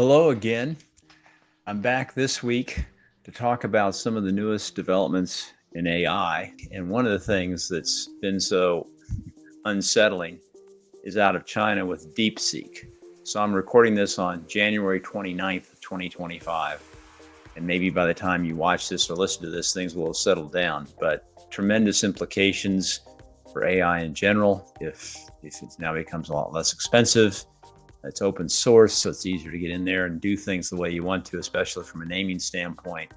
Hello again. I'm back this week to talk about some of the newest developments in AI. And one of the things that's been so unsettling is out of China with DeepSeek. So I'm recording this on January 29th of 2025. And maybe by the time you watch this or listen to this, things will have settled down. But tremendous implications for AI in general if it now becomes a lot less expensive. It's open source, so it's easier to get in there and do things the way you want to, especially from a naming standpoint.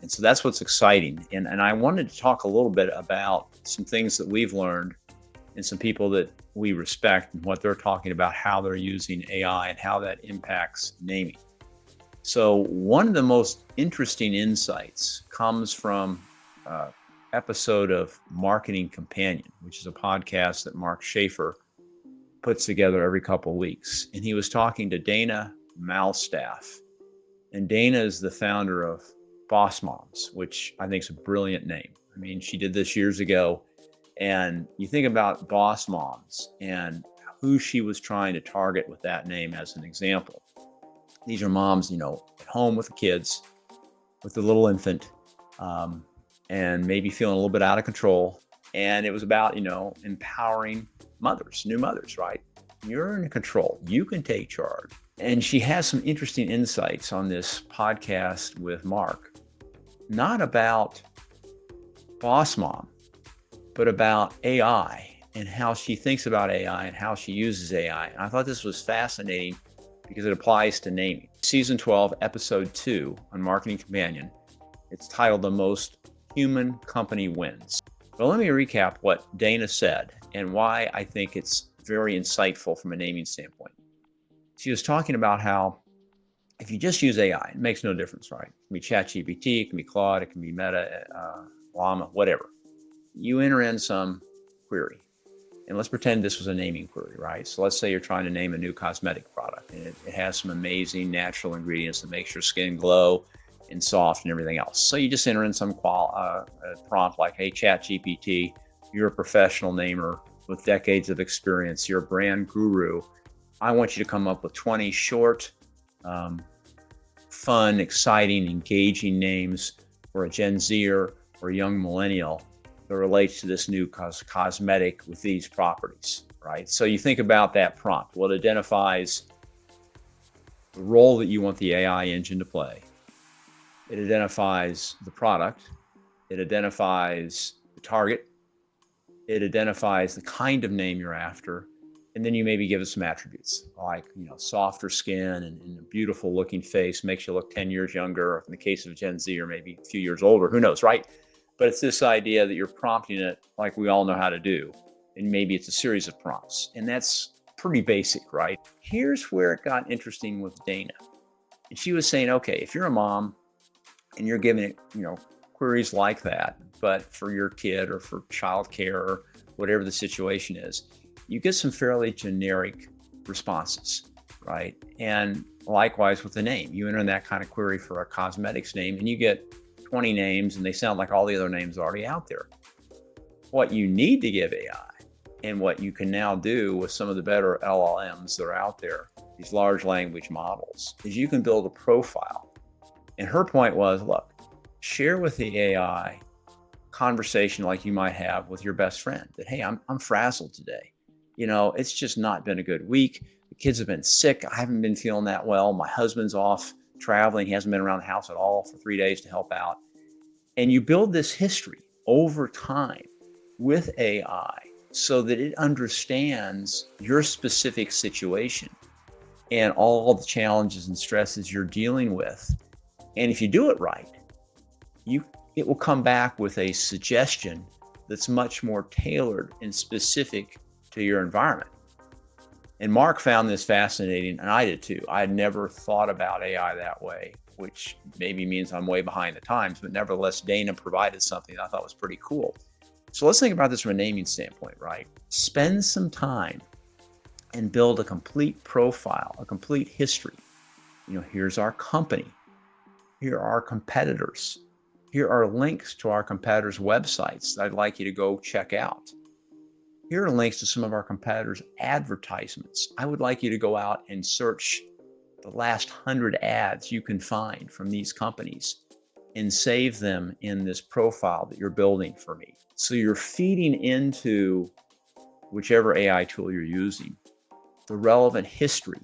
And so that's what's exciting. And I wanted to talk a little bit about some things that we've learned and some people that we respect and what they're talking about, how they're using AI and how that impacts naming. So one of the most interesting insights comes from an episode of Marketing Companion, which is a podcast that Mark Schaefer puts together every couple of weeks. And he was talking to Dana Malstaff. And Dana is the founder of Boss Moms, which I think is a brilliant name. I mean, she did this years ago. And you think about Boss Moms and who she was trying to target with that name as an example. These are moms, at home with the kids, with the little infant, and maybe feeling a little bit out of control. And it was about, empowering mothers, new mothers, right? You're in control. You can take charge. And she has some interesting insights on this podcast with Mark, not about Boss Mom, but about AI and how she thinks about AI and how she uses AI. And I thought this was fascinating because it applies to naming. Season 12, episode 2 on Marketing Companion. It's titled The Most Human Company Wins. But let me recap what Dana said and why I think it's very insightful from a naming standpoint. She was talking about how if you just use AI, it makes no difference, right? It can be ChatGPT, it can be Claude, it can be Meta, Llama, whatever. You enter in some query. And let's pretend this was a naming query, right? So let's say you're trying to name a new cosmetic product and it has some amazing natural ingredients that makes your skin glow and soft and everything else. So you just enter in some prompt like, hey, ChatGPT, you're a professional namer with decades of experience. You're a brand guru. I want you to come up with 20 short, fun, exciting, engaging names for a Gen Zer or a young millennial that relates to this new cosmetic with these properties, right? So you think about that prompt. Well, it identifies the role that you want the AI engine to play. It identifies the product. It identifies the target. It identifies the kind of name you're after. And then you maybe give it some attributes like, softer skin and a beautiful looking face makes you look 10 years younger. Or in the case of Gen Z, or maybe a few years older, who knows, right? But it's this idea that you're prompting it like we all know how to do. And maybe it's a series of prompts. And that's pretty basic, right? Here's where it got interesting with Dana. And she was saying, okay, if you're a mom and you're giving it, queries like that, but for your kid or for childcare or whatever the situation is, you get some fairly generic responses, right? And likewise with the name, you enter in that kind of query for a cosmetics name and you get 20 names and they sound like all the other names already out there. What you need to give AI and what you can now do with some of the better LLMs that are out there, these large language models, is you can build a profile. And her point was, look, share with the AI conversation like you might have with your best friend that, hey, I'm frazzled today. It's just not been a good week. The kids have been sick. I haven't been feeling that well. My husband's off traveling. He hasn't been around the house at all for 3 days to help out. And you build this history over time with AI so that it understands your specific situation and all the challenges and stresses you're dealing with. And if you do it right, it will come back with a suggestion that's much more tailored and specific to your environment. And Mark found this fascinating, and I did too. I had never thought about AI that way, which maybe means I'm way behind the times, but nevertheless, Dana provided something I thought was pretty cool. So let's think about this from a naming standpoint, right? Spend some time and build a complete profile, a complete history. Here's our company. Here are our competitors. Here are links to our competitors' websites that I'd like you to go check out. Here are links to some of our competitors' advertisements. I would like you to go out and search the last 100 ads you can find from these companies and save them in this profile that you're building for me. So you're feeding into whichever AI tool you're using the relevant history,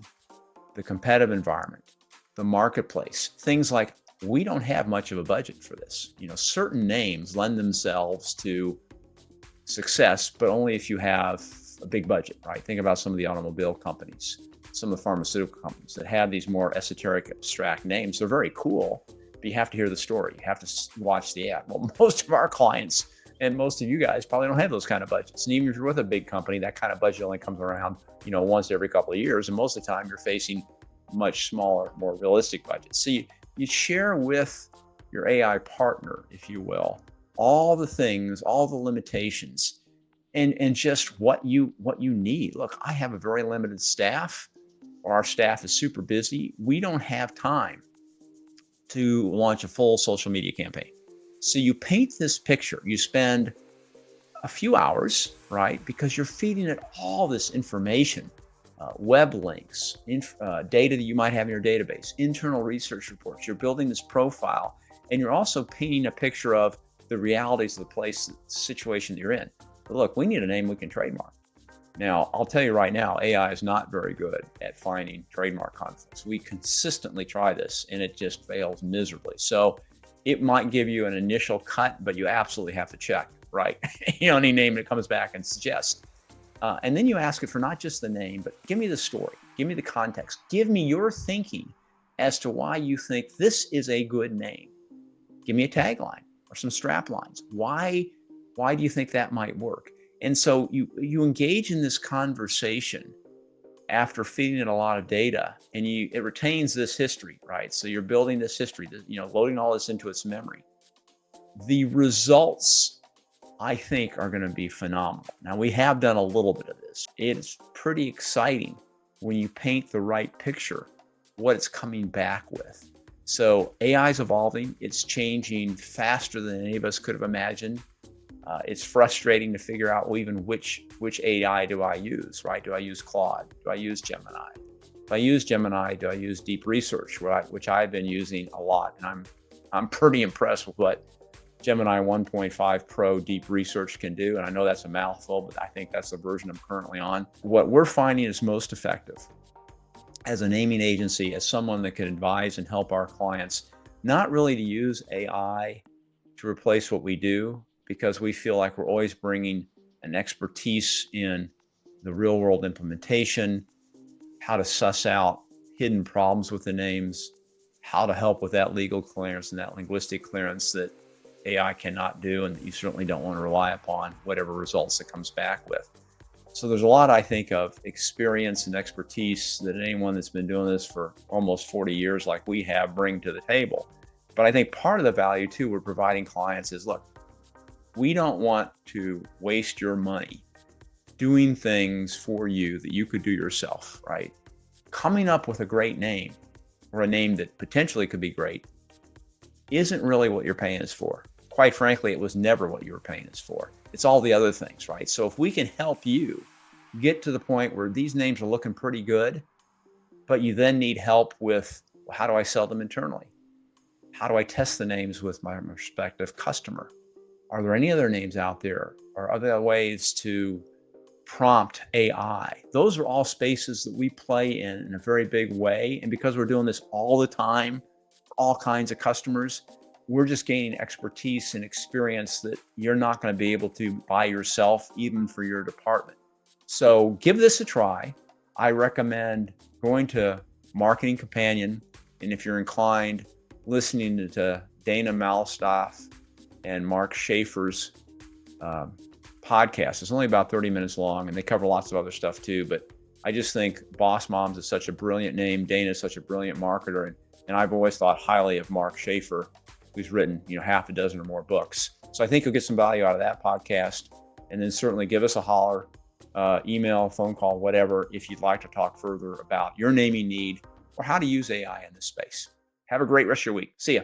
the competitive environment, the marketplace, things like, we don't have much of a budget for this. Certain names lend themselves to success, but only if you have a big budget, right? Think about some of the automobile companies, some of the pharmaceutical companies that have these more esoteric, abstract names. They're very cool, but you have to hear the story. You have to watch the ad. Well, most of our clients and most of you guys probably don't have those kind of budgets. And even if you're with a big company, that kind of budget only comes around, once every couple of years. And most of the time you're facing much smaller, more realistic budgets. So you share with your AI partner, if you will, all the things, all the limitations, and just what you need. Look, I have a very limited staff, or our staff is super busy. We don't have time to launch a full social media campaign. So you paint this picture. You spend a few hours, right? Because you're feeding it all this information, web links, data that you might have in your database, internal research reports. You're building this profile, and you're also painting a picture of the realities of the place, the situation that you're in. But look, we need a name we can trademark. Now, I'll tell you right now, AI is not very good at finding trademark conflicts. We consistently try this, and it just fails miserably. So it might give you an initial cut, but you absolutely have to check, right? Any name that comes back and suggests. And then you ask it for not just the name, but give me the story, give me the context, give me your thinking as to why you think this is a good name. Give me a tagline or some strap lines. Why do you think that might work? And so you engage in this conversation after feeding it a lot of data, and it retains this history, right? So you're building this history, loading all this into its memory. The results, I think, are going to be phenomenal. Now, we have done a little bit of this. It's pretty exciting when you paint the right picture, what it's coming back with. So AI is evolving. It's changing faster than any of us could have imagined. It's frustrating to figure out, well, even which AI do I use, right? Do I use Claude? Do I use Gemini? If I use Gemini, do I use Deep Research, which I've been using a lot? And I'm pretty impressed with what Gemini 1.5 Pro Deep Research can do. And I know that's a mouthful, but I think that's the version I'm currently on. What we're finding is most effective as a naming agency, as someone that can advise and help our clients, not really to use AI to replace what we do, because we feel like we're always bringing an expertise in the real world implementation, how to suss out hidden problems with the names, how to help with that legal clearance and that linguistic clearance that AI cannot do, and that you certainly don't want to rely upon whatever results it comes back with. So there's a lot, I think, of experience and expertise that anyone that's been doing this for almost 40 years like we have bring to the table. But I think part of the value too we're providing clients is, look, we don't want to waste your money doing things for you that you could do yourself, right? Coming up with a great name, or a name that potentially could be great, isn't really what you're paying us for. Quite frankly, it was never what you were paying us for. It's all the other things, right? So if we can help you get to the point where these names are looking pretty good, but you then need help with, well, how do I sell them internally? How do I test the names with my prospective customer? Are there any other names out there? Or are there ways to prompt AI? Those are all spaces that we play in a very big way. And because we're doing this all the time, all kinds of customers, we're just gaining expertise and experience that you're not going to be able to by yourself, even for your department. So give this a try. I recommend going to Marketing Companion. And if you're inclined, listening to Dana Malstaff and Mark Schaefer's podcast. It's only about 30 minutes long, and they cover lots of other stuff too. But I just think Boss Moms is such a brilliant name. Dana is such a brilliant marketer. And I've always thought highly of Mark Schaefer, who's written, half a dozen or more books. So I think you'll get some value out of that podcast. And then certainly give us a holler, email, phone call, whatever, if you'd like to talk further about your naming need or how to use AI in this space. Have a great rest of your week. See ya.